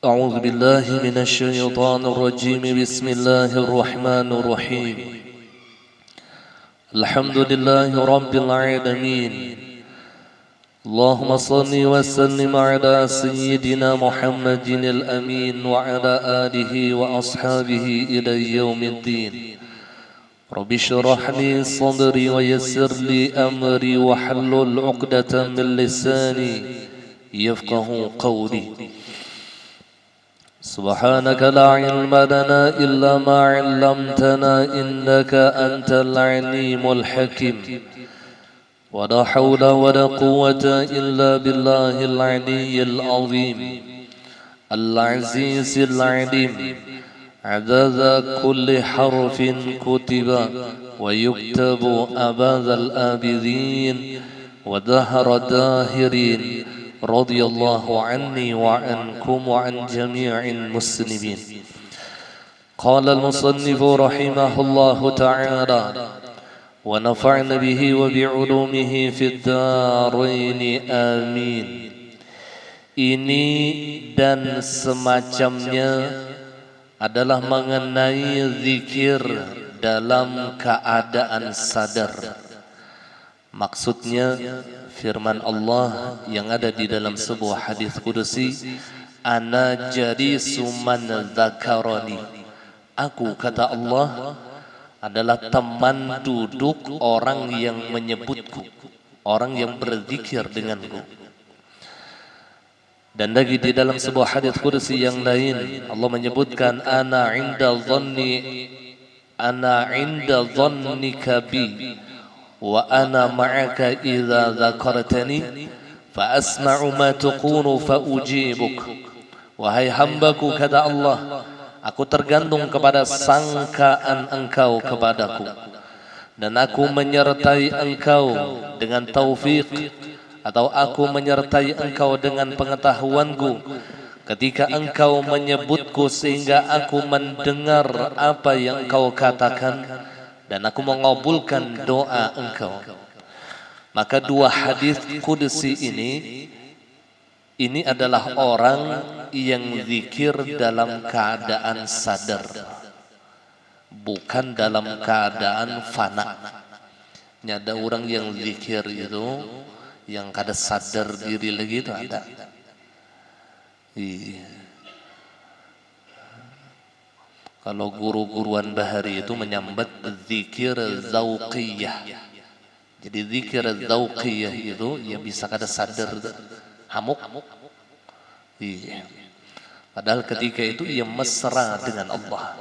أعوذ بالله من الشيطان الرجيم بسم الله الرحمن الرحيم الحمد لله رب العالمين اللهم صل وسلم على سيدنا محمد الأمين وعلى آله وأصحابه إلى يوم الدين رب اشرح لي صدري ويسر لي أمري واحلل عقدة من لساني يفقه قولي سبحانك لا علم لنا إلا ما علمتنا إنك أنت العليم الحكيم ولا حول ولا قوة إلا بالله العلي العظيم العزيز العليم عدد كل حرف كتب ويكتب أبد الآبدين ودهر الداهرين رضي الله عني وعنكم وعن جميع المسلمين. قال المصنف رحمه الله تعالى ونفعنا به وبعلومه في الدارين آمين. Ini dan semacamnya adalah mengenai zikir dalam keadaan sadar. Maksudnya firman Allah yang ada di dalam sebuah hadis qudsi, ana jalisu man dzakarani. Aku, kata Allah, adalah teman duduk orang yang menyebutku, orang yang berzikir denganku. Dan lagi di dalam sebuah hadis qudsi yang lain Allah menyebutkan ana inda dhannika bi wa ana ma'aka idza dzakartani fa asma'u ma taqulu fa ujibuk. Wahai hambaku, kata Allah, aku tergantung kepada sangkaan engkau kepadaku dan aku menyertai engkau dengan taufik, atau aku menyertai engkau dengan pengetahuanku ketika engkau menyebutku sehingga aku mendengar apa yang engkau katakan dan aku mengabulkan doa engkau. Maka dua hadis qudsi ini adalah orang yang zikir dalam keadaan sadar, bukan dalam keadaan fana. Ini ada orang yang zikir itu yang kada sadar diri lagi, itu ada. Iya. Kalau guru-guruan bahari itu menyambat zikir zauqiyah. Jadi zikir zauqiyah itu ya bisa kada sadar, hamuk. Iya. Padahal ketika itu ia mesra dengan Allah.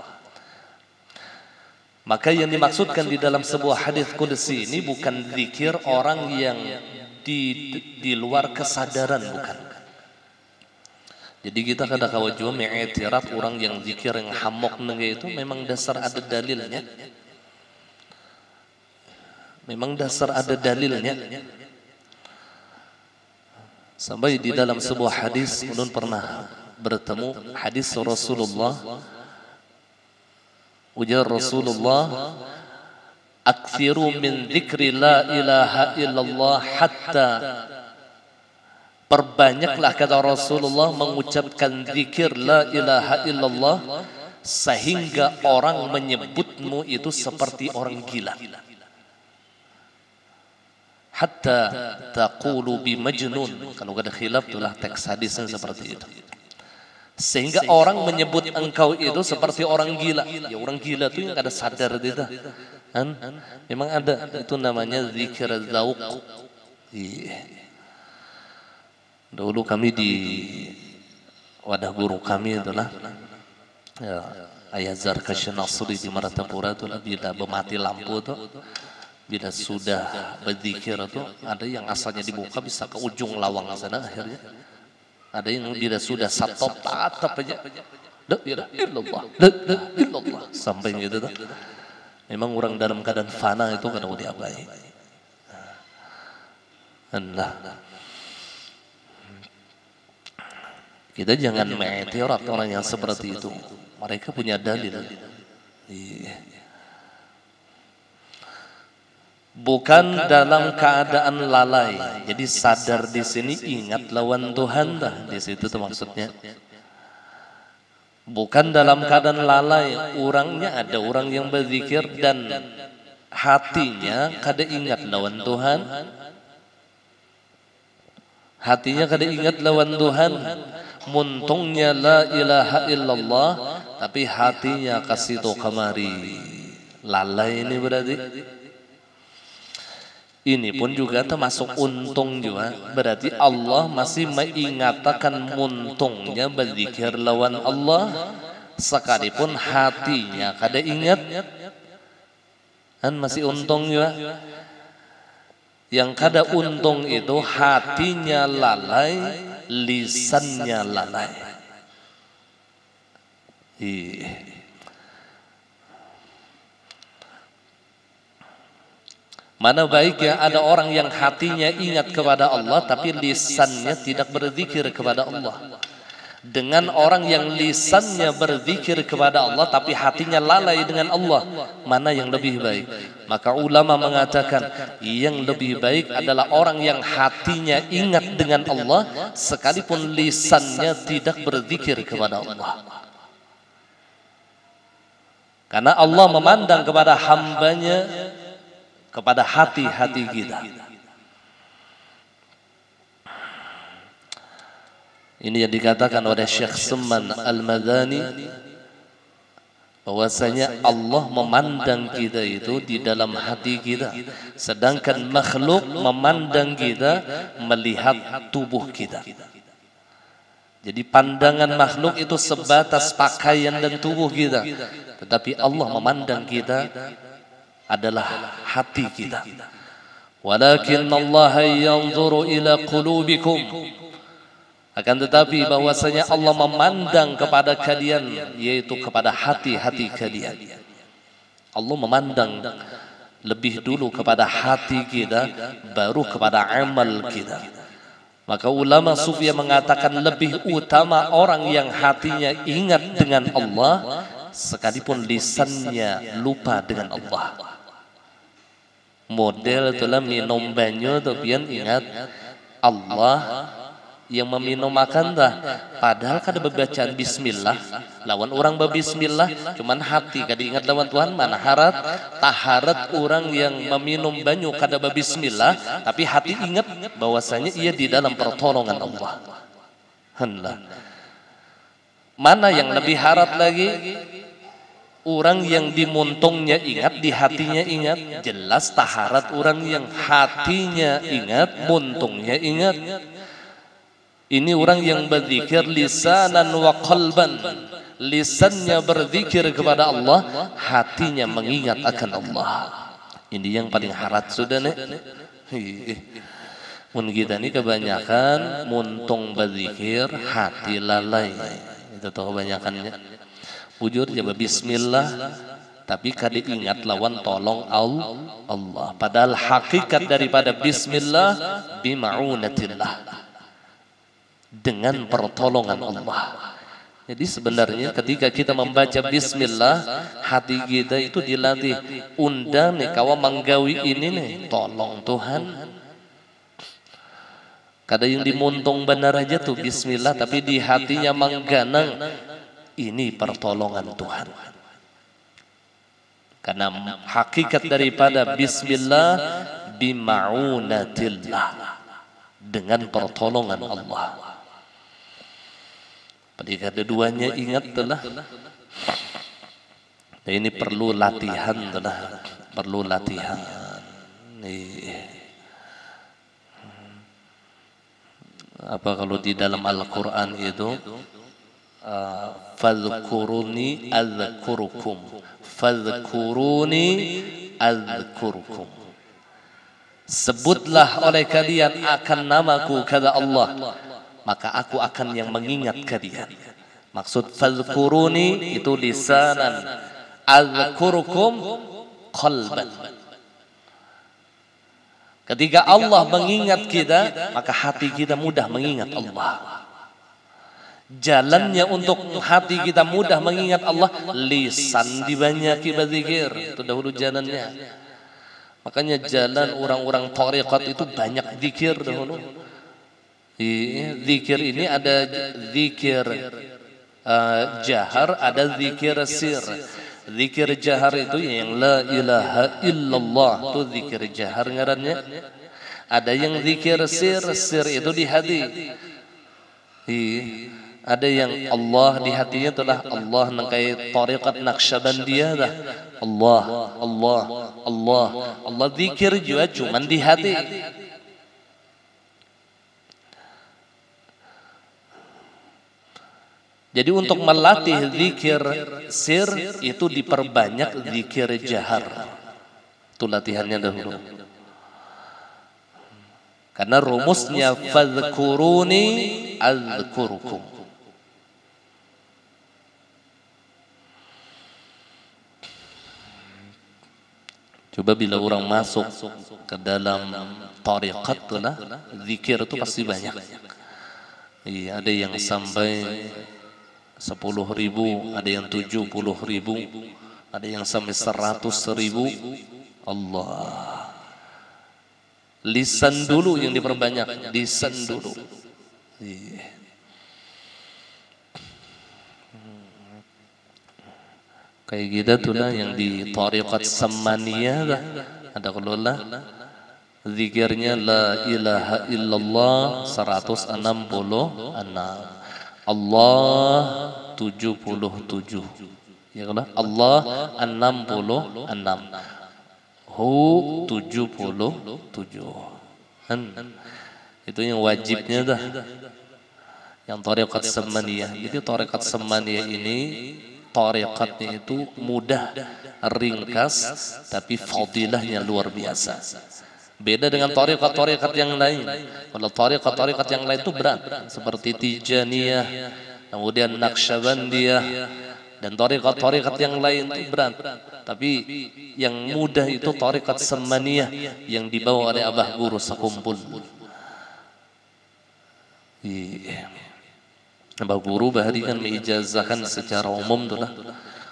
Maka yang dimaksudkan di dalam sebuah hadis qudsi ini bukan zikir orang yang di luar kesadaran, bukan. Jadi kita kada kawajuh mengiktiraf orang yang zikir yang hamok nengge itu memang dasar ada dalilnya. Memang dasar ada dalilnya. Sampai di dalam sebuah hadis ulun pernah bertemu hadis Rasulullah. Ujar Rasulullah, "Aktsiru min dzikri la ilaha illallah hatta." Perbanyaklah, kata Rasulullah, mengucapkan zikir la ilaha illallah sehingga orang menyebutmu itu seperti orang gila. Hatta taqulu bi majnun. Kalau ada khilaf itulah teks hadisnya seperti itu. Sehingga orang menyebut engkau itu seperti orang gila. Ya orang gila itu yang ada sadar itu. Kan? Memang ada, itu namanya zikir zauq. Iya. Dulu kami di wadah guru kami itulah ya, Ayah Zarkash Nasri di Maratapura itu, bila mati lampu tuh, bila sudah berzikir tuh, ada yang asalnya dibuka bisa ke ujung lawang sana akhirnya. Ada yang bila sudah satop tatap aja, la ilaha illallah sampai gitu tuh. Memang orang dalam keadaan fana itu kada mau diabai. Allah. Kita jangan mengiktiraf orang yang seperti itu. Mereka punya dalil. Bukan dalam keadaan lalai. Jadi sadar di sini ingat lawan Tuhan dah. Di situ tuh maksudnya. Bukan dalam keadaan lalai. Orangnya ada orang yang berzikir dan hatinya kada ingat lawan Tuhan. Hatinya kada ingat lawan Tuhan. Muntungnya la ilaha illallah, tapi hatinya kasih to kamari. Lalai ini berarti. Ini pun juga termasuk untung juga. Berarti Allah masih mengingatkan muntungnya berzikir lawan Allah, sekalipun hatinya kada ingat. Kan masih untung juga. Yang kada untung itu hatinya lalai, lisannya lalai. Mana baiknya ada orang yang hatinya ingat kepada Allah tapi lisannya tidak berzikir kepada Allah, dengan orang yang lisannya berzikir kepada Allah tapi hatinya lalai dengan Allah. Mana yang lebih baik? Maka ulama mengatakan yang lebih baik adalah orang yang hatinya ingat dengan Allah sekalipun lisannya tidak berzikir kepada Allah. Karena Allah memandang kepada hambanya, kepada hati-hati kita. Ini yang dikatakan oleh Syekh Summan Al-Madani, bahwasanya Allah memandang kita itu di dalam hati kita, sedangkan makhluk memandang kita melihat tubuh kita. Jadi pandangan makhluk itu sebatas pakaian dan tubuh kita, tetapi Allah memandang kita adalah hati kita. Walakin Allah yanzuru ila qulubikum. Akan tetapi bahwasanya Allah memandang kepada kalian, yaitu kepada hati-hati kalian. Allah memandang lebih dulu kepada hati kita, baru kepada amal kita. Maka ulama sufi mengatakan lebih utama orang yang hatinya ingat dengan Allah sekalipun lisannya lupa dengan Allah. Model itulah minum banyu tu pian ingat Allah yang meminum makan dah, padahal kada bacaan bismillah. Lawan orang berbismillah cuman hati kada ingat lawan Tuhan. Mana harat taharat orang yang meminum banyu kada berbismillah tapi hati ingat bahwasanya ia di dalam pertolongan Allah. Hendak mana yang lebih harat lagi? Orang yang di muntungnya ingat, di hatinya ingat. Jelas taharat orang yang hatinya ingat, muntungnya ingat. Ini orang yang berzikir lisanan wa qalban. Lisannya berzikir kepada Allah, hatinya mengingat akan Allah. Ini yang paling harat sudah nih. Mun kita ini kebanyakan muntung berzikir, hati lalai. Itu tuh kebanyakannya. Bujur ya bismillah tapi kada ingat lawan tolong Allah. Padahal hakikat daripada bismillah bima'unatillah, dengan pertolongan Allah. Jadi sebenarnya ketika kita membaca bismillah, hati kita itu dilatih. Undang nih kawa manggawi ini nih, tolong Tuhan. Kada yang dimuntung benar aja tuh bismillah tapi di hatinya mengganang, ini pertolongan Tuhan. Karena hakikat daripada bismillah bima'unatillah, dengan pertolongan Allah. Pada keduanya ingat telah. Ini perlu latihan telah, perlu latihan. Apa kalau di dalam Al-Quran itu fadhkuruni adzkurukum, fadhkuruni adzkurukum, sebutlah oleh kalian akan namaku kata Allah, maka aku akan yang mengingat kalian. Maksud fadhkuruni itu lisanan, adzkurukum qalban. Ketika Allah mengingat kita, maka hati kita mudah mengingat Allah. Jalannya untuk hati kita mudah mengingat Allah, lisan dibanyaki berzikir. Itu dahulu jalannya. Makanya jalan orang-orang thariqat itu banyak zikir dahulu. Zikir ini ada zikir jahar, ada zikir sir. Zikir jahar itu yang la ilaha illallah, itu zikir jahar ngarannya. Ada yang zikir sir, sir itu di hati. Ada yang Allah di hatinya itulah Allah nangkai tariqat Naqsyabandiyah dah. Allah, Allah, Allah, Allah zikir juga cuman di hati. Jadi untuk melatih zikir sir itu diperbanyak zikir jahar. Itu latihannya dahulu. Karena rumusnya fadhkuruni adzkurukum. Coba bila orang masuk ke dalam tariqat lah, zikir itu pasti banyak. Iya, ada yang sampai 10.000, ada yang 70.000, ada yang sampai 100.000. Allah. Lisan dulu yang diperbanyak, lisan dulu. Iya. Kayak gitu tuh lah yang di tariqat Sammaniyah lah. Ada kalau lah zikirnya la ilaha illallah 166, Allah 77, ya kan? Allah 66, Hu 77. Itu yang wajibnya dah. Yang tariqat Sammaniyah. Jadi tariqat Sammaniyah ini tariqatnya itu mudah, ringkas, tapi fadilahnya luar biasa. Beda dengan tariqat-tariqat yang lain. Kalau tariqat-tariqat yang lain itu berat, seperti Tijaniyah, kemudian Naqsyabandiyah, dan tariqat-tariqat yang lain itu berat. Tapi yang mudah itu tariqat Sammaniyah yang dibawa oleh Abah Guru sekumpul. Abah Guru bahari kan mengijazahkan secara umum tuh lah.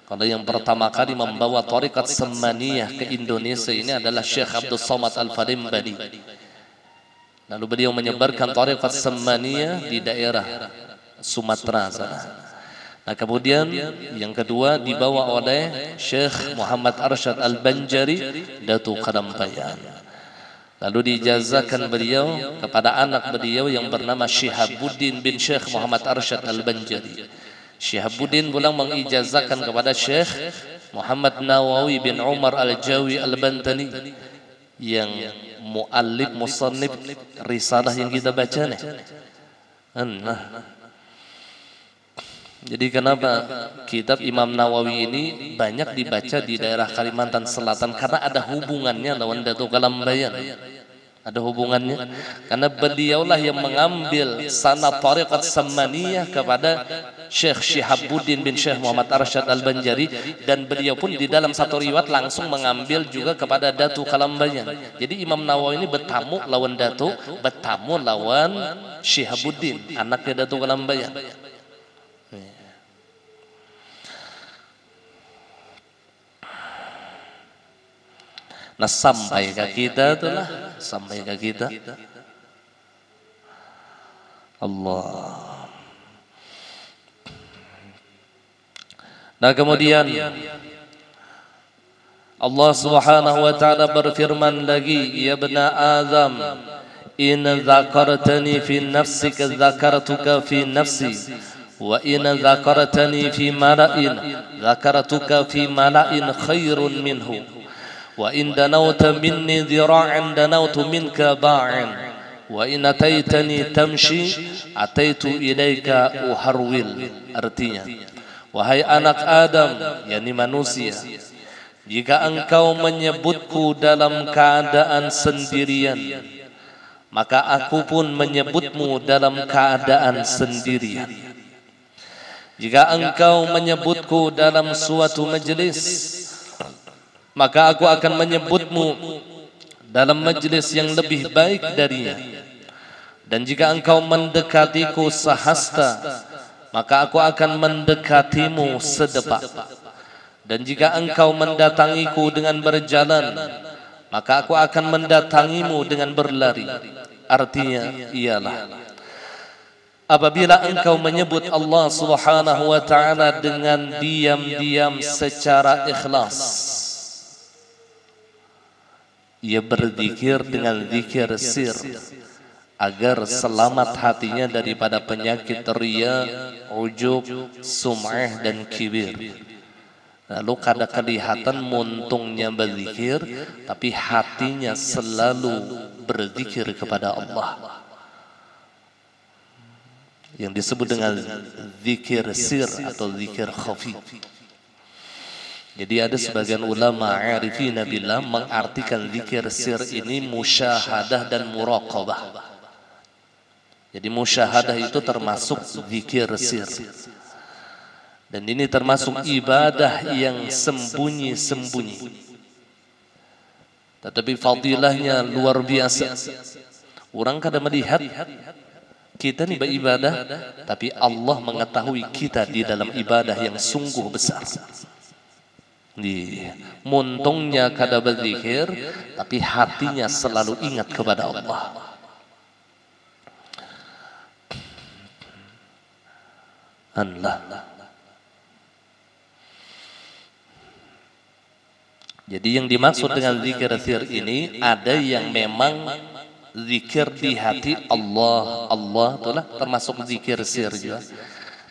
Kalau yang pertama kali membawa tariqat Sammaniyah ke Indonesia ini adalah Syekh Abdul Somad Al-Farimbadi. Lalu beliau menyebarkan tariqat Sammaniyah di daerah Sumatera sana. Nah kemudian yang kedua dibawa oleh Syekh Muhammad Arsyad Al-Banjari Datu Kadampayan. Lalu dijazakan beliau kepada anak beliau yang bernama Syihabuddin bin Syekh Muhammad Arsyad Al-Banjari. Syihabuddin pulang mengijazakan kepada Syekh Muhammad Nawawi bin Umar Al-Jawi Al-Bantani yang muallif musannif risalah yang kita baca nih. Nah, jadi kenapa kitab Imam Nawawi ini banyak dibaca di daerah Kalimantan Selatan? Karena ada hubungannya lawan Datuk Kalambayan. Ada hubungannya karena beliaulah yang mengambil sanad tariqat Sammaniyah kepada Syekh Syihabuddin bin Syekh Muhammad Arsyad Al-Banjari, dan beliau pun di dalam satu riwayat langsung mengambil juga kepada Datu Kalambayan. Jadi Imam Nawawi ini bertamu lawan Datu, bertamu lawan Syihabuddin, anaknya Datu Kalambayan. Nah sampai ke kita itulah, sampai ke kita. Allah. Nah kemudian Allah Subhanahu wa taala berfirman lagi, ya bani Adam, in dzakartani fi nafsika dzakartuka fi nafsi, wa in dzakartani fi mala'in dzakartuka fi mala'in khairun minhu. Wa in danauta minni dhira'an danautu minka ba'an, wa in ataitani tamshi ataitu ilaika uharwil. Artinya, wahai anak Adam, yakni manusia, jika engkau menyebutku dalam keadaan sendirian, maka aku pun menyebutmu dalam keadaan sendirian. Jika engkau menyebutku dalam suatu majelis, maka aku akan menyebutmu dalam majelis yang lebih baik darinya. Dan jika engkau mendekatiku sehasta, maka aku akan mendekatimu sedepak. Dan jika engkau mendatangiku dengan berjalan, maka aku akan mendatangimu dengan berlari. Artinya ialah apabila engkau menyebut Allah Subhanahu wa taala dengan diam-diam secara ikhlas, ia berzikir dengan zikir sir agar selamat hatinya daripada penyakit riya, ujub, sum'ah dan kibir. Lalu kada kelihatan muntungnya berzikir, tapi hatinya selalu berzikir kepada Allah, yang disebut dengan zikir sir atau zikir khafi. Jadi ada sebagian ulama arifin billah mengartikan zikir sir ini musyahadah dan muraqabah. Jadi musyahadah itu termasuk zikir sir, dan ini termasuk ibadah yang sembunyi-sembunyi, tetapi fadilahnya luar biasa. Orang kadang melihat kita ini beribadah, tapi Allah mengetahui kita di dalam ibadah yang sungguh besar. Muntungnya kada berzikir, tapi hatinya selalu ingat kepada Allah. Allah. Jadi yang dimaksud dengan zikir sir ini, ada yang memang zikir di hati Allah, Allah itulah termasuk zikir sir juga.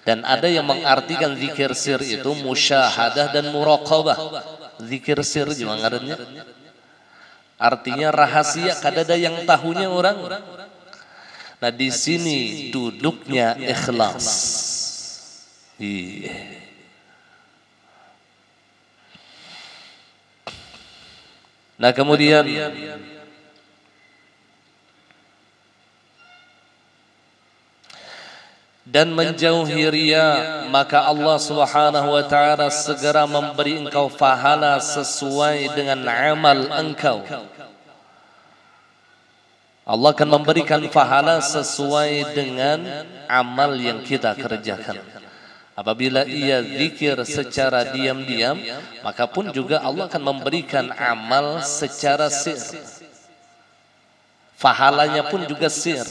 Dan ada yang mengartikan zikir sir itu musyahadah dan muraqabah. Zikir sir juga ngarannya. Artinya rahasia, kada ada yang tahunya orang. Nah di sini duduknya ikhlas. Nah kemudian dan menjauhi riya, maka Allah Subhanahu wa taala segera memberi engkau pahala sesuai dengan amal engkau. Allah akan memberikan pahala sesuai dengan amal yang kita kerjakan. Apabila ia zikir secara diam-diam, maka pun juga Allah akan memberikan amal secara sir. Pahalanya pun juga sir.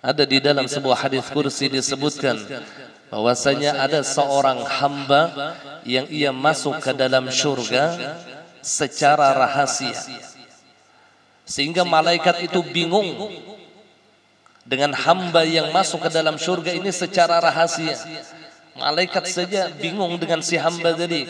Ada di dalam sebuah hadis kursi disebutkan bahwasanya ada seorang hamba yang ia masuk ke dalam surga secara rahasia, sehingga malaikat itu bingung dengan hamba yang masuk ke dalam surga ini secara rahasia. Malaikat saja bingung dengan si hamba tadi.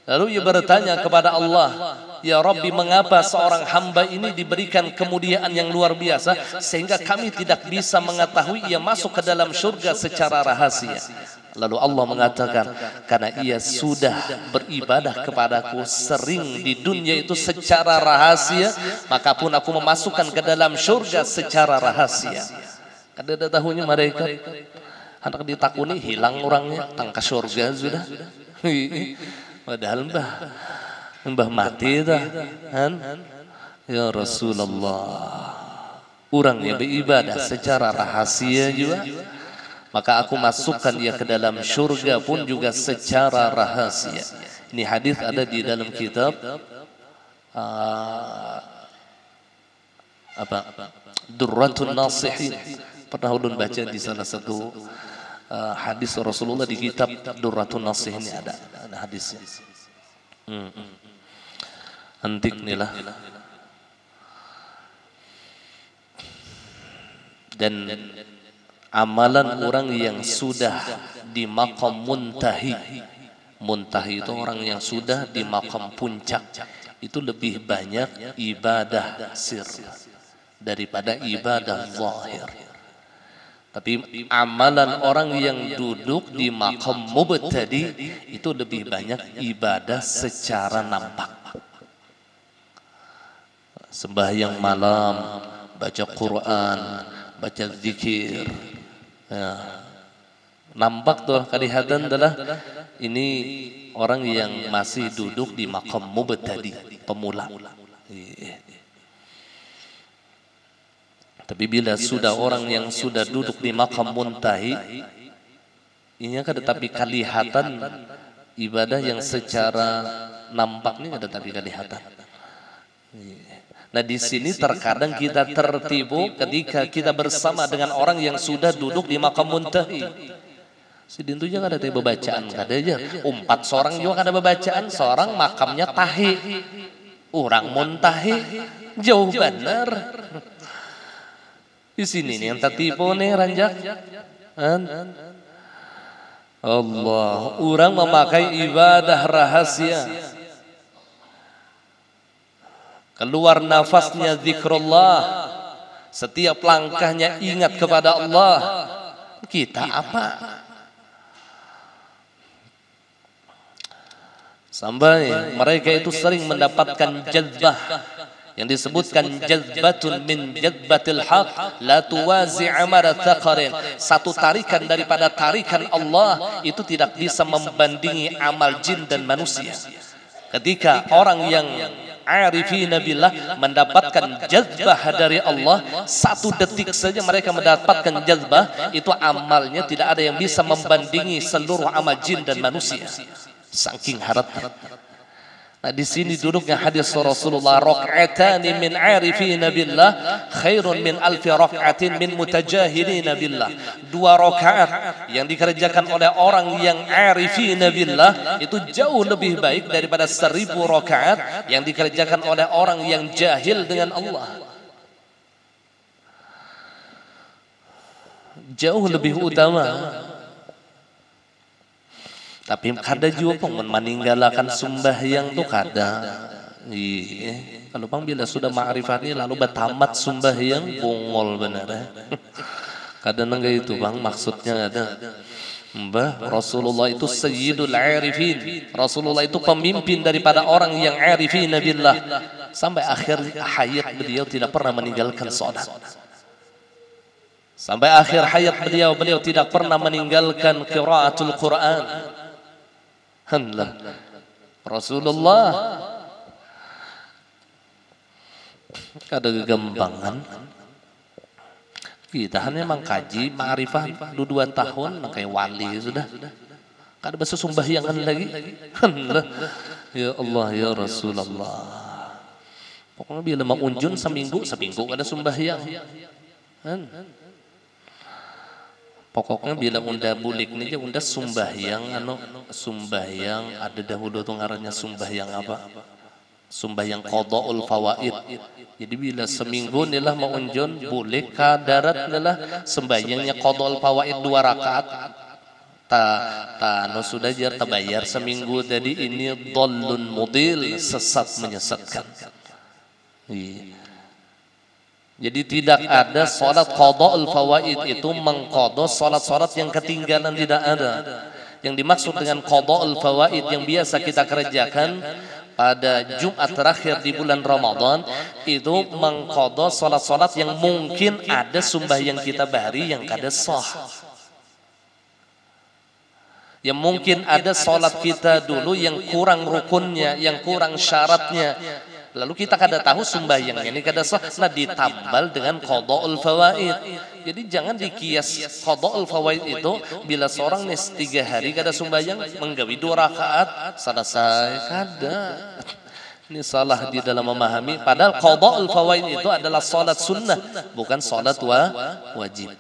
Lalu ia bertanya kepada Allah, ya Rabbi, mengapa seorang hamba ini diberikan kemuliaan yang luar biasa sehingga kami tidak bisa mengetahui ia masuk ke dalam surga secara rahasia? Lalu Allah mengatakan, karena ia sudah beribadah kepadaku sering di dunia itu secara rahasia, maka pun aku memasukkan ke dalam surga secara rahasia. Kada tahunya mereka anak ditakuni hilang orangnya tangka surga sudah. Padahal mbah mati dah kan? Ya Rasulullah, orang yang beribadah secara rahasia juga, maka aku masukkan ia ke dalam surga pun juga secara rahasia. Ini hadis ada di dalam kitab Durratun Nasihin. Pernah ulun baca di salah satu hadis Rasulullah di kitab Durratun Nasihin ini ada hadisnya. Antik nih lah. Dan amalan orang yang sudah di maqam muntahi. Muntahi itu orang yang sudah di maqam puncak. Itu lebih banyak ibadah sir daripada ibadah zahir. Tapi amalan orang yang duduk di maqam mubtadi itu lebih banyak ibadah secara nampak. Sembahyang malam, baca Quran, baca zikir, ya. Nampak tuh kelihatan adalah ini orang yang masih duduk di maqam mubtadi, pemula. Tapi bila sudah orang yang sudah duduk di maqam muntahi, ini kan tetapi kelihatan ibadah yang secara nampak ini ada tapi kelihatan. Nah di sini terkadang kita tertipu ketika kita bersama dengan orang yang sudah duduk di makam muntahi. Si dintu juga ada bacaan, kada aja. Umpat seorang juga ada bacaan, seorang makamnya tahi, orang muntahi, jauh benar. Di sini nih yang tertipu nih ranjak. Allah, orang memakai ibadah rahasia. Keluar nafasnya zikrullah, setiap langkahnya ingat kepada Allah. Kita apa? Sampai mereka itu sering mendapatkan jazbah yang disebutkan jazbatun min jazbatil haq la tuwazi amara thaqarin. Satu tarikan daripada tarikan Allah itu tidak bisa membandingi amal jin dan manusia. Ketika orang yang arifina billah mendapatkan jazbah dari Allah, satu detik saja mereka mendapatkan jazbah, itu amalnya tidak ada yang bisa membandingi seluruh amal jin dan manusia. Saking harapnya. Nah di sini duduknya hadis Rasulullah, rakaatani min arifina billah khairun min alfi rakaatin min mutajahilina billah. 2 rakaat yang dikerjakan oleh orang yang arifina billah itu jauh lebih baik daripada 1000 rakaat yang dikerjakan oleh orang yang jahil dengan Allah. Jauh lebih utama. Tapi kada juga pun meninggalkan sembahyang tuh kada. Kalau pang bila sudah ma'rifat ini lalu bertamat sembahyang bungol benar. Kada nengga itu bang, maksudnya ada. Mbah Rasulullah itu sayyidul arifin. Rasulullah itu pemimpin daripada orang yang arifin billah. Sampai akhir hayat beliau tidak pernah meninggalkan salat. Sampai akhir hayat beliau tidak pernah meninggalkan qiraatul Quran. Alhamdulillah. Rasulullah kada gegampangan. Kita hanya mengkaji ma'rifah 2 tahun kayak wali sudah. Kada bisa sumbahyangan lagi. Alhamdulillah. Ya Allah ya Rasulullah. Pokoknya bila mau unjun seminggu kada sumbahyang. Pokoknya bila unda bulik nih aja unda sumbahyang sumbahyang ada dahulu tuh ngarannya sumbahyang apa? Sumbahyang qada'ul fawaid. Jadi bila seminggu nilah mau unjun bulik ka darat nilah sembahyangnya qada'ul fawaid 2 rakaat. No sudah jar tabayar seminggu, jadi ini dhallun mudil, sesat menyesatkan. Jadi tidak ada salat qada'ul fawaid itu mengqadha salat-salat yang ketinggalan, tidak ada. Yang dimaksud dengan qada'ul fawaid yang biasa kita kerjakan pada Jumat terakhir di bulan Ramadan itu mengqadha salat-salat yang mungkin ada sembahyang kita bahari yang kada sah. Yang mungkin ada salat kita dulu yang kurang rukunnya, yang kurang syaratnya. Lalu kita kada tahu sembahyang ini kada sah, nah ditambal dengan qada'ul fawaid. Jadi jangan dikias qada'ul fawaid itu bila seorang nih 3 hari kada sembahyang menggawi 2 rakaat selesai, kada. Ini salah di dalam memahami, padahal qada'ul fawaid itu adalah salat sunnah, bukan salat wajib.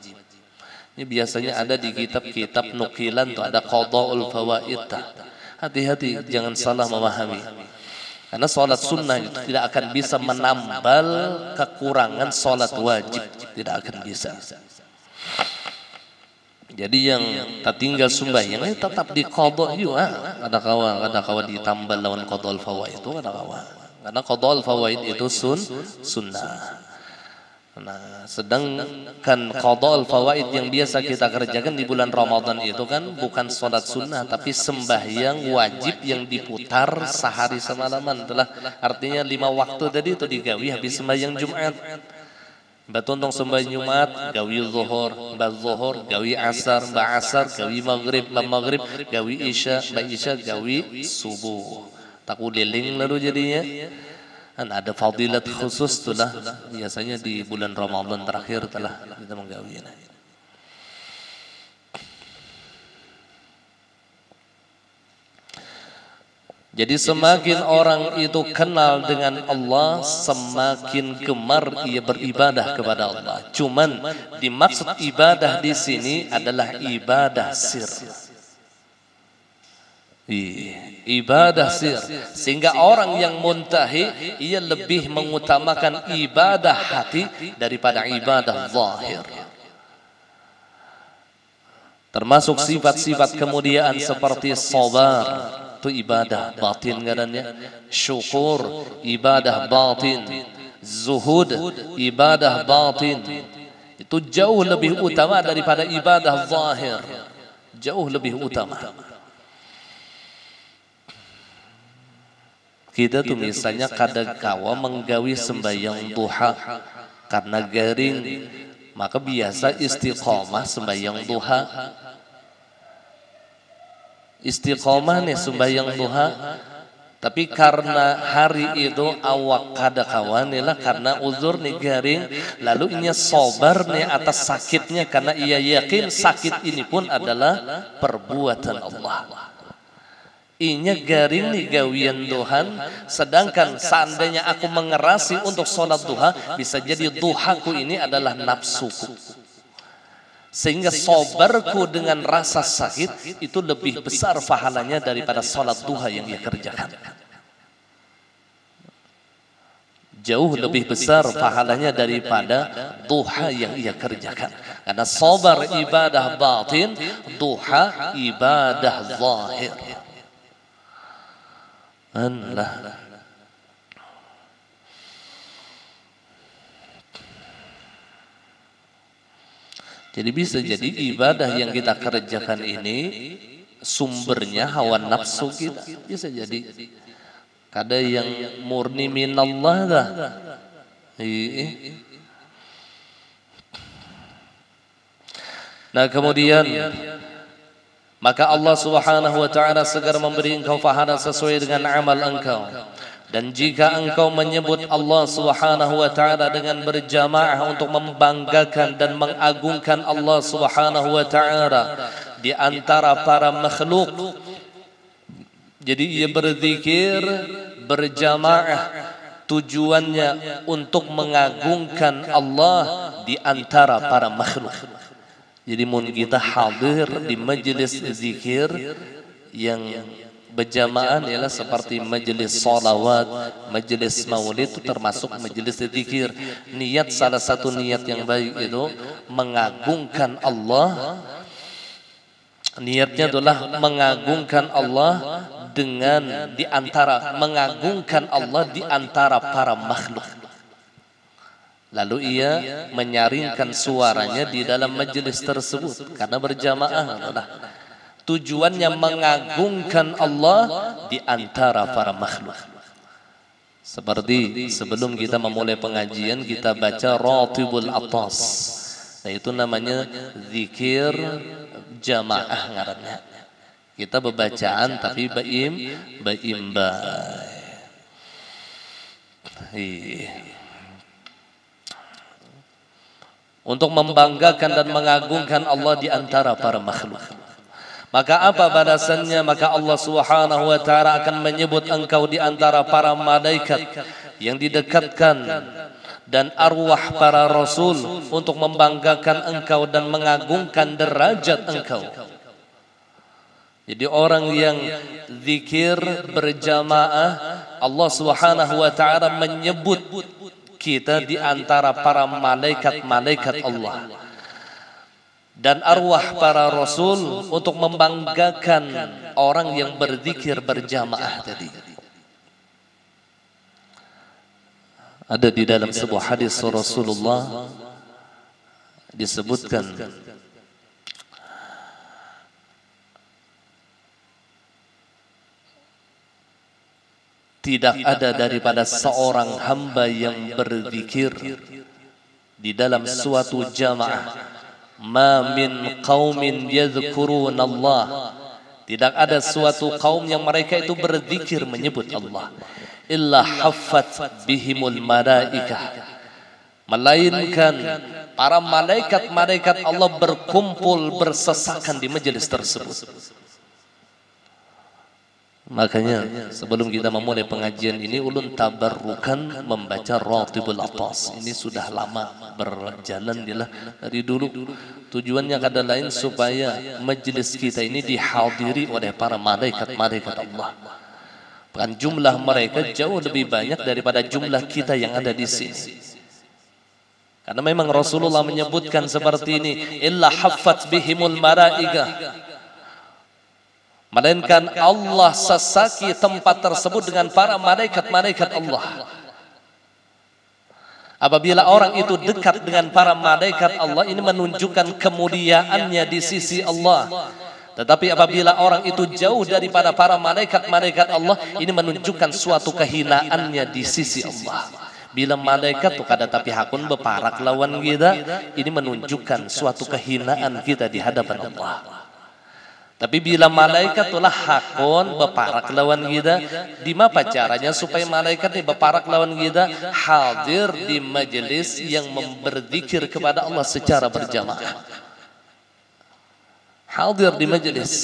Ini biasanya ada di kitab-kitab nukilan tuh ada qada'ul fawaid. Hati-hati jangan salah memahami. Karena sholat sunnah itu tidak akan bisa menambal kekurangan sholat wajib, tidak akan bisa. Jadi yang tertinggal sembahyang tetap diqadha juga. Kada kawa ditambal lawan qada'ul fawaid itu kada kawa. Karena qada'ul fawaid itu sunnah. Nah, sedangkan qada'ul fawaid yang biasa kita kerjakan di bulan Ramadan itu kan bukan sholat sunnah tapi sembahyang wajib yang diputar sehari semalaman. Telah artinya 5 waktu tadi itu digawi habis sembahyang Jumat. Batuntong sembahyang Jumat gawi zuhur, zuhur gawi asar, asar gawi maghrib gawi isya, gawi subuh. Takuliling lalu jadinya. Ada fadilat khusus itulah biasanya di bulan Ramadan terakhir telah kita menggawinya. Jadi semakin orang itu kenal dengan Allah, semakin gemar ia beribadah kepada Allah. Cuman dimaksud ibadah di sini adalah ibadah sir. Ibadah sir. Sehingga orang yang muntahi ia lebih mengutamakan ibadah hati daripada ibadah zahir. Termasuk sifat-sifat kemuliaan seperti sabar, itu ibadah batin katanya. Syukur, ibadah batin. Zuhud, ibadah batin. Itu jauh lebih utama daripada ibadah zahir. Jauh lebih utama. Kita tuh misalnya kadang-kala menggawi sembahyang duha karena garing, maka biasa istiqomah sembahyang duha. Istiqomah nih sembahyang duha, tapi karena hari itu awak kadang-kala nih lah karena uzur nih garing, lalu inya sabar nih atas sakitnya karena ia yakin sakit ini pun adalah perbuatan Allah. Inya garing nih gawian Tuhan, sedangkan seandainya aku mengerasi untuk sholat duha, bisa jadi duhaku ini adalah nafsuku. Sehingga sobarku dengan rasa sakit itu lebih besar pahalanya daripada sholat duha yang ia kerjakan. Jauh lebih besar pahalanya daripada duha yang ia kerjakan. Karena sobar ibadah batin, duha ibadah zahir. Allah. Jadi bisa jadi ibadah yang kita kerjakan ini sumbernya hawa nafsu kita. Bisa jadi. Kada yang murni minallah dah. Nah kemudian maka Allah Subhanahu wa taala segera memberi engkau pahala sesuai dengan amal engkau. Dan jika engkau menyebut Allah Subhanahu wa taala dengan berjamaah untuk membanggakan dan mengagungkan Allah Subhanahu wa taala di antara para makhluk, jadi ia berzikir berjamaah tujuannya untuk mengagungkan Allah di antara para makhluk. Jadi mun kita hadir di majelis zikir yang berjamaah ialah seperti majelis salawat, majelis maulid, itu termasuk majelis zikir. Niat salah satu niat yang baik itu mengagungkan Allah. Niatnya adalah mengagungkan Allah dengan di antara mengagungkan Allah di antara para makhluk. Lalu ia menyaringkan suaranya di dalam majelis tersebut karena berjamaah adalah tujuannya mengagungkan Allah di antara para makhluk. Seperti sebelum kita memulai pengajian kita baca Ratibul Atas. Nah itu namanya zikir jamaah ngarannya. Kita bebacaan tapi baimbay. Untuk membanggakan dan mengagungkan Allah di antara para makhluk. Maka apa balasannya? Maka Allah Subhanahu wa taala akan menyebut engkau di antara para malaikat yang didekatkan dan arwah para rasul untuk membanggakan engkau dan mengagungkan derajat engkau. Jadi orang yang zikir berjamaah, Allah Subhanahu wa taala menyebut kita di antara para malaikat-malaikat Allah dan arwah para rasul untuk membanggakan orang yang berzikir berjamaah tadi. Ada di dalam sebuah hadis Rasulullah disebutkan tidak ada daripada seorang hamba yang berzikir di dalam suatu jamaah ma min qaumin yadhkuruna Allah, tidak ada suatu kaum yang mereka itu berzikir menyebut Allah illa haffat bihimul malaikah, melainkan para malaikat-malaikat Allah berkumpul bersesakan di majelis tersebut. Makanya sebelum kita memulai pengajian ini ulun tabarrukan membaca Ratibul Atas. Ini sudah lama berjalan dari dulu. Tujuannya kada lain supaya majelis kita ini dihadiri oleh para malaikat-malaikat Allah. Bahkan jumlah mereka jauh lebih banyak daripada jumlah kita yang ada di sini. Karena memang Rasulullah menyebutkan seperti ini, illa haffat bihimul malaikah. Melainkan Allah sesaki tempat tersebut dengan para malaikat-malaikat Allah. Apabila orang itu dekat dengan para malaikat Allah, ini menunjukkan kemuliaannya di sisi Allah. Tetapi apabila orang itu jauh daripada para malaikat-malaikat Allah, ini menunjukkan suatu kehinaannya di sisi Allah. Bila malaikat tu kada tapi hakun beparak lawan kita, ini menunjukkan suatu kehinaan kita di hadapan Allah. Tapi bila malaikat itulah hakun beparak lawan kita, di mana caranya supaya malaikat ini beparak lawan kita? Hadir di majelis yang berzikir kepada Allah secara berjamaah. Hadir di majelis.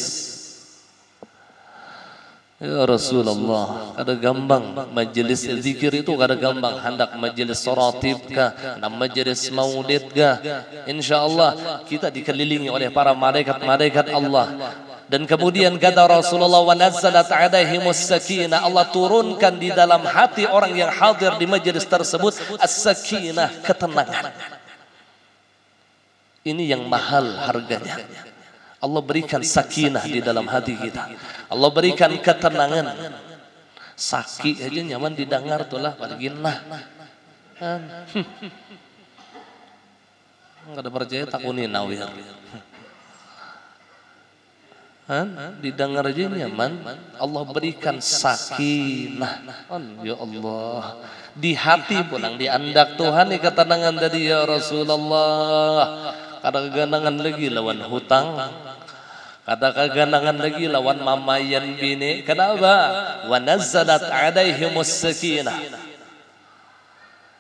Ya Rasulullah, kada gampang majelis zikir itu, kada gampang. Hendak majelis ratib kah, hendak majelis maulid kah, insyaallah kita dikelilingi oleh para malaikat-malaikat Allah. Dan kemudian kata Rasulullah, wa nazzalat alaihimus sakinah, Allah turunkan di dalam hati orang yang hadir di majelis tersebut as-sakinah, ketenangan. Ini yang mahal harganya. Allah berikan sakinah di dalam hati kita. Allah berikan ketenangan. Sakit aja nyaman didengar tuh lah, pada ginah. Enggak ada percaya takuni nawir. Didengar aja nyaman. Allah berikan sakinah. Ya Allah. Di hati pulang diandak Tuhan ni ketenangan tadi ya Rasulullah. Kada keganangan lagi lawan hutang. Kada keganangan lagi lawan mamayan bini. Kenapa? Wa nazzalat alaihimus sakinah.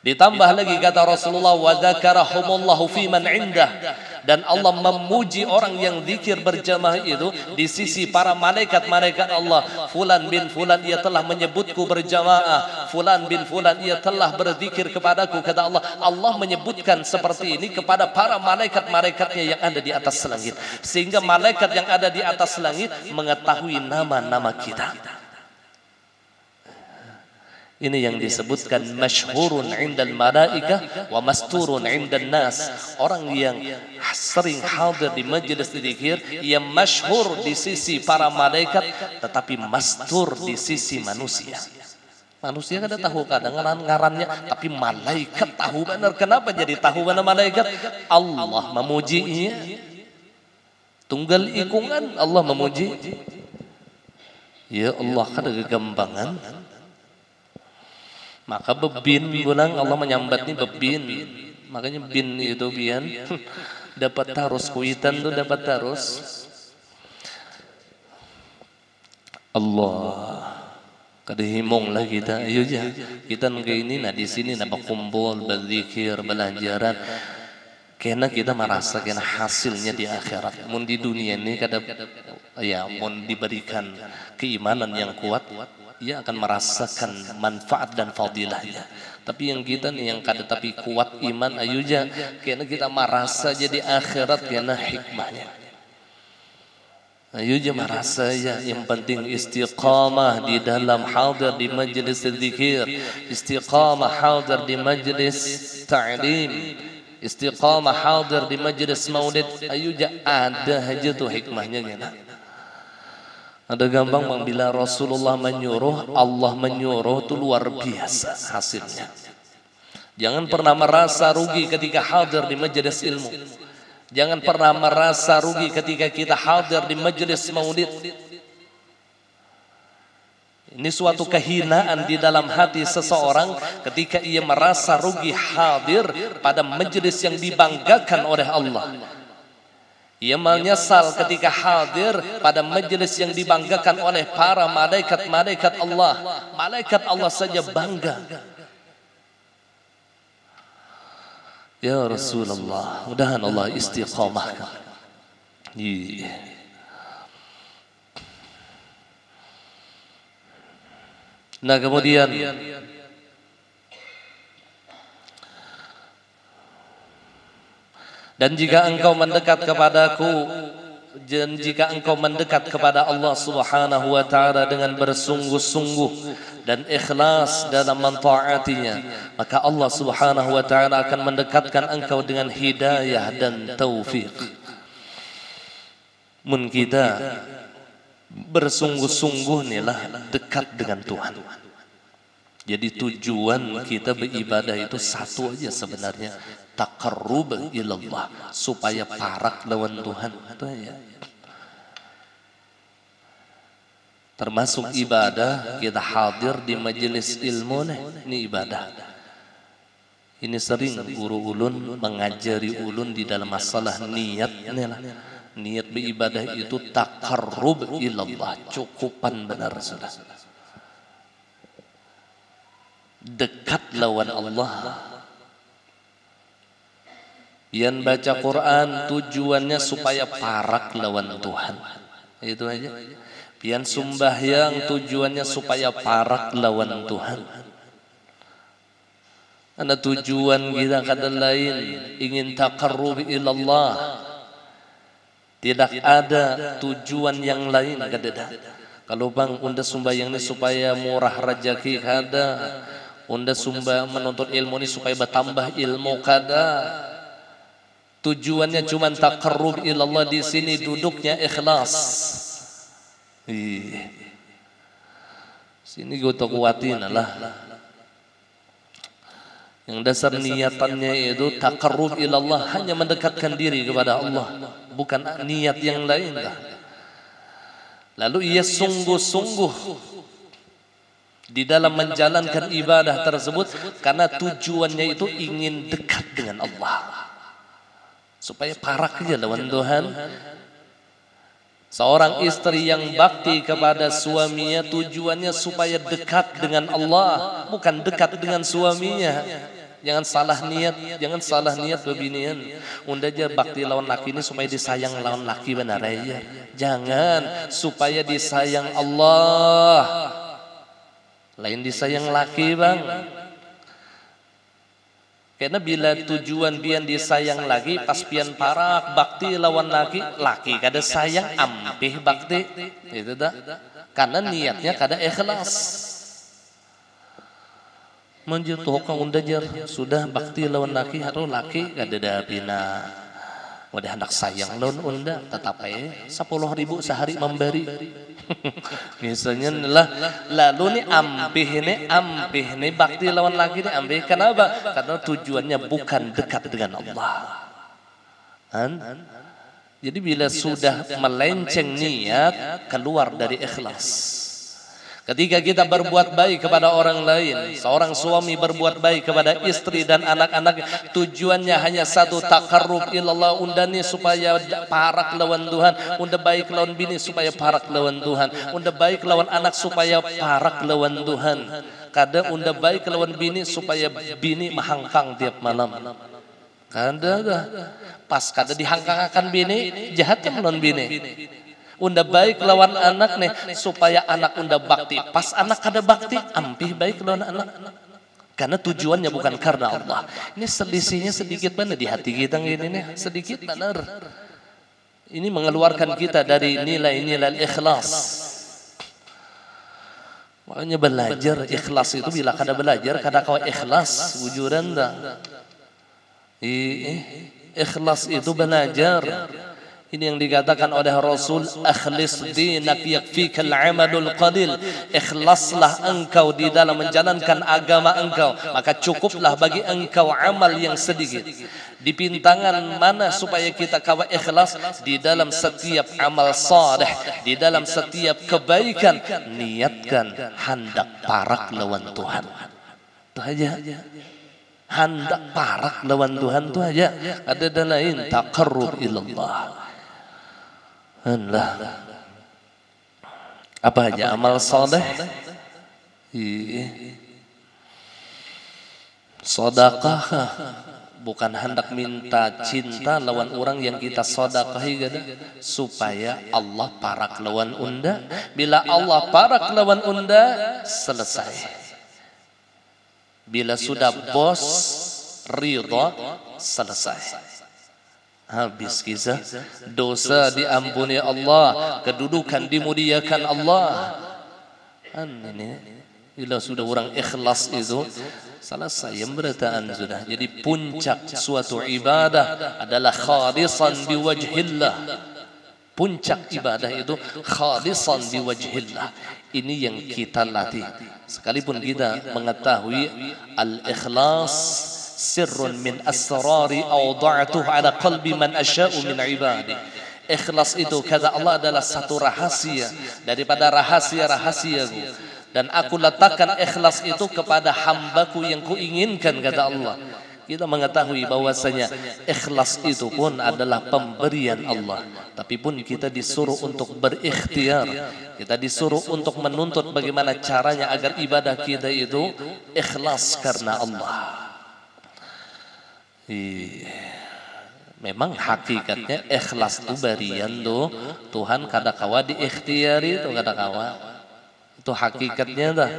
Ditambah lagi kata Rasulullah, wa dzakarahumullahu fi man indah, dan Allah memuji orang yang zikir berjamaah itu di sisi para malaikat-malaikat Allah. Fulan bin fulan ia telah menyebutku berjamaah, fulan bin fulan ia telah berzikir kepadaku, kata Allah. Allah menyebutkan seperti ini kepada para malaikat-malaikatnya yang ada di atas langit, sehingga malaikat yang ada di atas langit mengetahui nama-nama kita. Ini yang disebutkan masyhurun indal malaikah wa masturun indan nas. Orang yang sering hadir di majelis zikir, ia masyhur di sisi para malaikat tetapi mastur di sisi manusia. Manusia kada tahu kadang ngarannya, tapi malaikat tahu benar. Kenapa jadi tahu benar malaikat? Allah memujinya. Tunggal ikungan Allah memuji. Ya Allah, kada kegampangan. Maka bebin bulang Allah menyambat ni bebin. Makanya bin itu bian dapat tarus kuitan tu dapat tarus. Allah kada himong lah kita. Ayo ja kita nggak ini nah di sini nak berkumpul berzikir belajaran. Karena kita merasa kena hasilnya di akhirat. Mun di dunia ini kada ya mun diberikan keimanan yang kuat, ia akan merasakan manfaat dan fadilahnya. Tapi yang kita nih yang kada tapi kuat iman ayuja, karena kita merasa jadi akhirat karena hikmahnya. Ayuja merasa ya yang penting istiqamah di dalam hadir di majlis zikir, istiqamah hadir di majlis ta'lim, istiqamah hadir di majlis maulid. Ayuja ada aja tuh hikmahnya gitu. Ada gampang bang, bila Rasulullah menyuruh, Allah menyuruh itu luar biasa hasilnya. Jangan pernah merasa rugi ketika hadir di majelis ilmu. Jangan pernah merasa rugi ketika kita hadir di majelis maulid. Ini suatu kehinaan di dalam hati seseorang ketika ia merasa rugi hadir pada majelis yang dibanggakan oleh Allah. Ia menyesal ketika hadir pada majelis yang dibanggakan oleh para malaikat-malaikat Allah. Malaikat Allah saja bangga. Ya Rasulullah, mudahan Allah istiqamahkan. Nah kemudian dan jika engkau mendekat kepadaku, dan jika engkau mendekat kepada Allah Subhanahu wa taala dengan bersungguh-sungguh dan ikhlas dalam mentaatinya, maka Allah Subhanahu wa taala akan mendekatkan engkau dengan hidayah dan taufik. Mun kita bersungguh-sungguh inilah dekat dengan Tuhan. Jadi tujuan kita beribadah itu satu aja sebenarnya, taqarrub ilallah, supaya parak lawan Tuhan. Itu aja. Termasuk ibadah kita hadir di majelis ilmu nih, ini ibadah. Ini sering guru ulun mengajari ulun di dalam masalah niat nih lah. Niat beribadah itu taqarrub ilallah, cukupan benar sudah. Dekat lawan Allah. Yang baca Quran tujuannya supaya parak lawan Tuhan. Itu aja. Yang sembahyang tujuannya supaya parak lawan Tuhan. Ada tujuan kita kada lain, ingin taqarrub ilallah. Tidak ada tujuan yang lain kada ada. Kalau bang unda sembahyang ini supaya murah rezeki kada. Unda sumba menuntut ilmu ini supaya bertambah ilmu kada. Tujuannya cuma taqarrub ilallah, di sini duduknya ikhlas. Sini gue tak kuatin lah. Yang dasar niatannya itu taqarrub ilallah, hanya mendekatkan diri kepada Allah, bukan niat yang lain dah. Lalu ia sungguh-sungguh di dalam menjalankan ibadah tersebut karena tujuannya itu ingin dekat dengan Allah, supaya parak aja lawan Tuhan. Seorang istri yang bakti kepada suaminya tujuannya supaya dekat dengan Allah, bukan dekat dengan suaminya. Jangan salah niat, jangan salah niat bebinian. Unda aja bakti lawan laki ini supaya disayang lawan laki benar ya. Jangan, supaya disayang Allah. Lain disayang laki bang. Karena bila tujuan pian disayang lagi, pas pian parak bakti lawan laki, laki kada sayang ampih bakti, itu dah. Karena niatnya kada ikhlas. Menjatuhkan undajar sudah bakti lawan laki, harus laki kada ada pina. Wadah hendak sayang lawan unda, tetap aja 10.000 sehari memberi. Misalnya lah, lalu nih ampih nih bakti lawan laki nih ampih. Kenapa? Karena tujuannya bukan dekat dengan Allah. Jadi bila sudah melenceng niat, keluar dari ikhlas. Ketika kita berbuat baik kepada orang lain, seorang suami berbuat baik kepada istri dan anak-anak, tujuannya hanya satu, taqarrub ilallah, undani supaya parak lawan Tuhan, unda baik lawan bini supaya parak lawan Tuhan, unda baik lawan anak supaya parak lawan Tuhan. Kadang unda baik lawan bini supaya bini mahangkang tiap malam. Kadang pas kada dihangkang bini, jahat lawan bini. Unda baik lawan anak nih supaya anak unda bakti. Pas anak kada bakti, ampih baik lawan anak. Karena tujuannya bukan karena Allah. Ini selisihnya sedikit mana di hati kita ini nih, sedikit benar. Ini mengeluarkan kita dari nilai-nilai ikhlas. Makanya belajar ikhlas itu bila kada belajar kada kau ikhlas wujudan dah. Ikhlas itu belajar. Ini yang dikatakan oleh Rasul, akhlis dinak yakfikal amalul qalil. Ikhlaslah engkau di dalam menjalankan agama engkau, maka cukuplah bagi engkau amal yang sedikit. Di pintangan mana supaya kita kawa ikhlas? Di dalam setiap amal saleh, di dalam setiap kebaikan, niatkan hendak parak lawan Tuhan. Itu aja. Hendak parak lawan Tuhan itu aja. Ada lain taqarrub ilallah. Apa aja amal saleh? Sedekah bukan hendak minta cinta lawan orang yang kita sedekahi gada supaya Allah parak lawan unda. Bila Allah parak lawan unda, selesai. Bila sudah bos ridha, selesai. Habis kisah. Dosa diampuni Allah, kedudukan dimuliakan Allah. Ini bila sudah orang ikhlas itu selesai pemberitaan sudah. Jadi puncak suatu ibadah adalah khalisan biwajhillah. Puncak ibadah itu khalisan biwajhillah. Ini yang kita latih. Sekalipun kita mengetahui al-ikhlas sirrun min asrari awda'tuhu ala qalbi man asya'u min ibadi. Ikhlas itu kata Allah adalah satu rahasia daripada rahasia-rahasiaku. Dan aku letakkan ikhlas itu kepada hambaku yang kuinginkan, kata Allah. Kita mengetahui bahwasanya ikhlas itu pun adalah pemberian Allah. Tapi pun kita disuruh untuk berikhtiar. Kita disuruh untuk menuntut bagaimana caranya agar ibadah kita itu ikhlas karena Allah. Memang hakikatnya ikhlas itu berian tuh Tuhan kadakawa diikhtiari tuh kadakawa. Itu hakikatnya dah.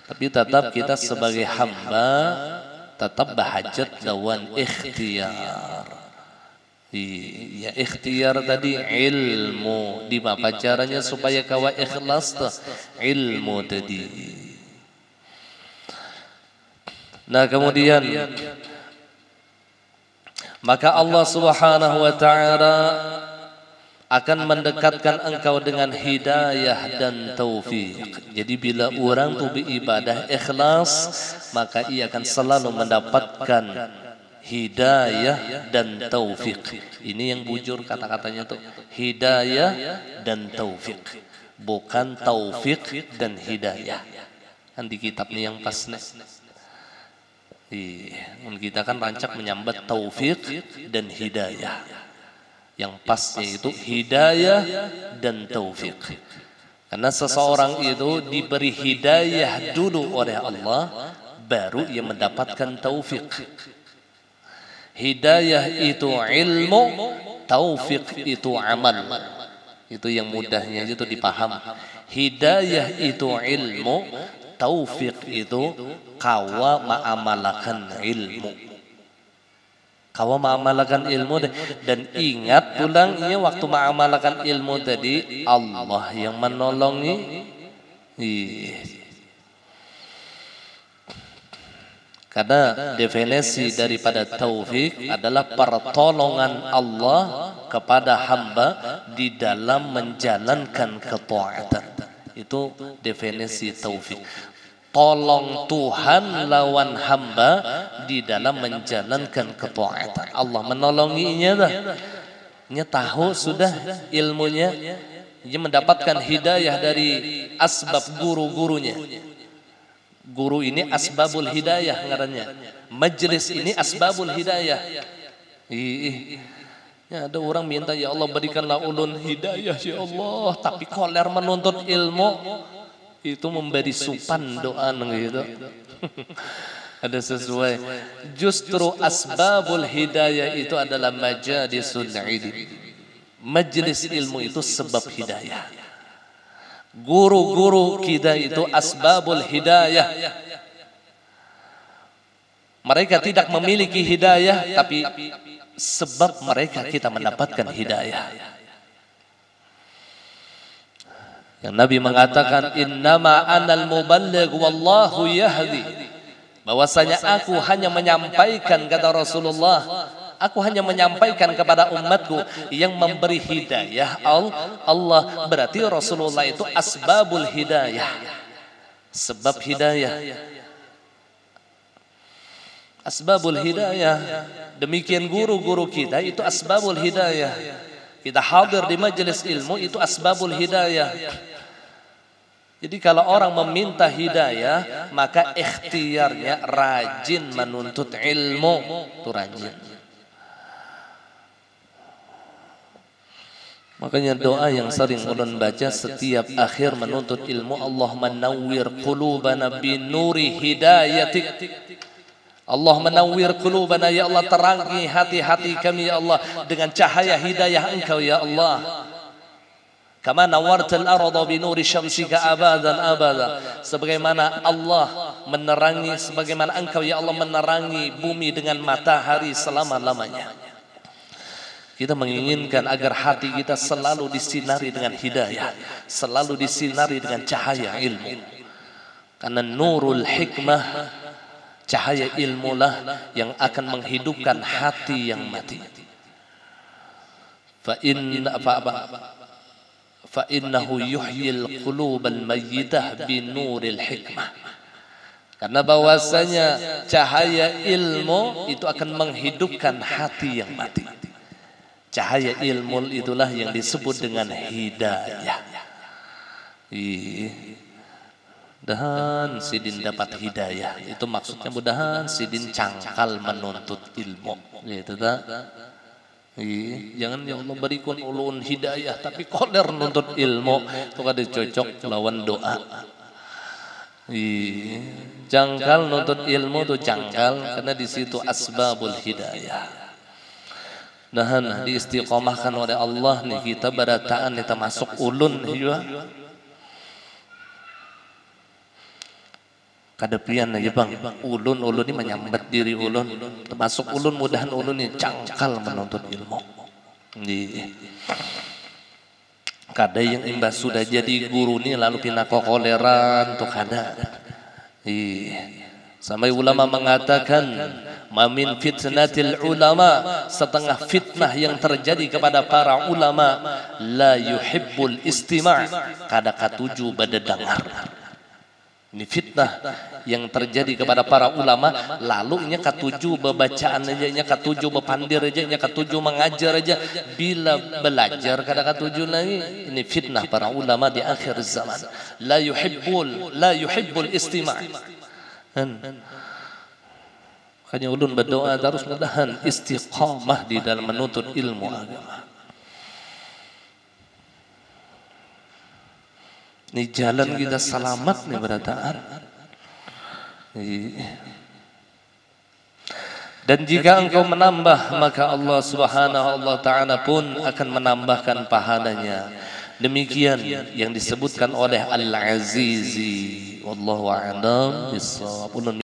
Tapi tetap kita sebagai hamba tetap bahajat lawan ikhtiar. Ya ikhtiar tadi ilmu. Di mana caranya supaya kawa ikhlas tuh ilmu tadi. Nah kemudian maka Allah Subhanahu wa ta'ala akan mendekatkan engkau dengan hidayah dan taufik. Jadi bila orang tu beribadah ikhlas, maka ia akan selalu mendapatkan hidayah dan taufik. Ini yang bujur kata-katanya tu hidayah dan taufik, bukan taufik dan hidayah. Kan di kitabnya yang pas nih. Kita kan rancak menyambat taufik dan hidayah. Yang pasnya itu hidayah dan taufik. Karena seseorang itu diberi hidayah dulu oleh Allah, baru ia mendapatkan taufik. Hidayah itu ilmu, taufik itu amal. Itu yang mudahnya itu dipaham. Hidayah itu ilmu, taufik itu kawa ma'amalakan ilmu. Kawa ma'amalakan ilmu dan ingat pulangnya waktu ma'amalakan ilmu tadi Allah yang menolongi. Karena definisi daripada taufik adalah pertolongan Allah kepada hamba di dalam menjalankan ketaatan. Itu definisi taufik. Tolong Tuhan lawan hamba di dalam menjalankan ketaatan. Allah menolonginya dah. Dia tahu sudah ilmunya. Dia mendapatkan hidayah dari asbab guru-gurunya. Guru ini asbabul hidayah ngarannya. Majlis ini asbabul hidayah. Ya, ada orang minta, ya Allah berikanlah ulun hidayah ya Allah, tapi koler menuntut ilmu. Itu memberi supan doa gitu. Ada sesuai. Justru asbabul hidayah itu adalah majalisul ilm. Majlis ilmu itu sebab hidayah. Guru-guru kita itu asbabul hidayah. Mereka tidak memiliki hidayah, tapi sebab mereka kita mendapatkan hidayah. Yang Nabi mengatakan innama anal muballigh wallahu yahdi. Bahwasanya aku hanya menyampaikan, kata Rasulullah, aku hanya menyampaikan kepada umatku yang memberi hidayah Allah. Berarti Rasulullah itu asbabul hidayah. Sebab hidayah. Asbabul hidayah. Demikian guru-guru kita itu asbabul hidayah. Kita hadir di majelis ilmu itu asbabul hidayah. Jadi kalau orang meminta hidayah, maka ikhtiarnya rajin menuntut ilmu, itu rajin. Makanya doa yang sering ulun baca setiap akhir menuntut ilmu, Allahumma nawwir qulubana binuri hidayatik. Allahumma nawwir qulubana ya Allah, terangi hati-hati kami ya Allah dengan cahaya hidayah Engkau ya Allah. Kama nawwartal arda bi nuri syamsika abadan abada. Sebagaimana Allah menerangi, sebagaimana Engkau ya Allah menerangi bumi dengan matahari selama-lamanya. Kita menginginkan agar hati kita selalu disinari dengan hidayah, selalu disinari dengan cahaya ilmu. Karena nurul hikmah, cahaya ilmulah yang akan menghidupkan hati yang mati. Fa innahu yuhyil qulubal mayyitah binuril hikmah. Karena bahwasanya cahaya ilmu itu akan menghidupkan hati yang mati. Cahaya ilmu itulah yang disebut dengan hidayah. Mudahan sidin dapat hidayah. Itu maksudnya mudahan sidin cangkal menuntut ilmu. Gitu tak? Jangan ya Allah berikan ulun hidayah tapi koler nuntut ilmu. Itu kada cocok lawan doa. Jangkal nuntut ilmu itu jangkal karena di situ asbabul hidayah. Nahan diistiqomahkan oleh Allah nih kita barataan kita masuk ulun juga. Kadepian aja bang, ulun ini menyambat diri ulun, termasuk ulun mudahan ulun ini cangkal menuntut ilmu. Kada yang imbas sudah jadi guru nih lalu pindah koleran tuh kada. Sampai ulama mengatakan mamin fitnatil ulama, setengah fitnah yang terjadi kepada para ulama, la yuhibbul istima', kada katuju pada dengar. Ini fitnah yang terjadi kepada para ulama, lalu nya katuju bebacaan aja, nya katuju bepandir aja, nya katuju mengajar aja, bila belajar kada katuju lagi. Ini fitnah para ulama di akhir zaman. La yuhibbul istima'. Makanya ulun berdoa terus mudahan istiqamah di dalam menuntut ilmu agama. Ini jalan kita selamat nih berataan. Dan jika engkau menambah maka Allah Subhanahu wa ta'ala pun akan menambahkan pahalanya. Demikian yang disebutkan oleh Al-Azizi. Wallahu a'lam bishawab.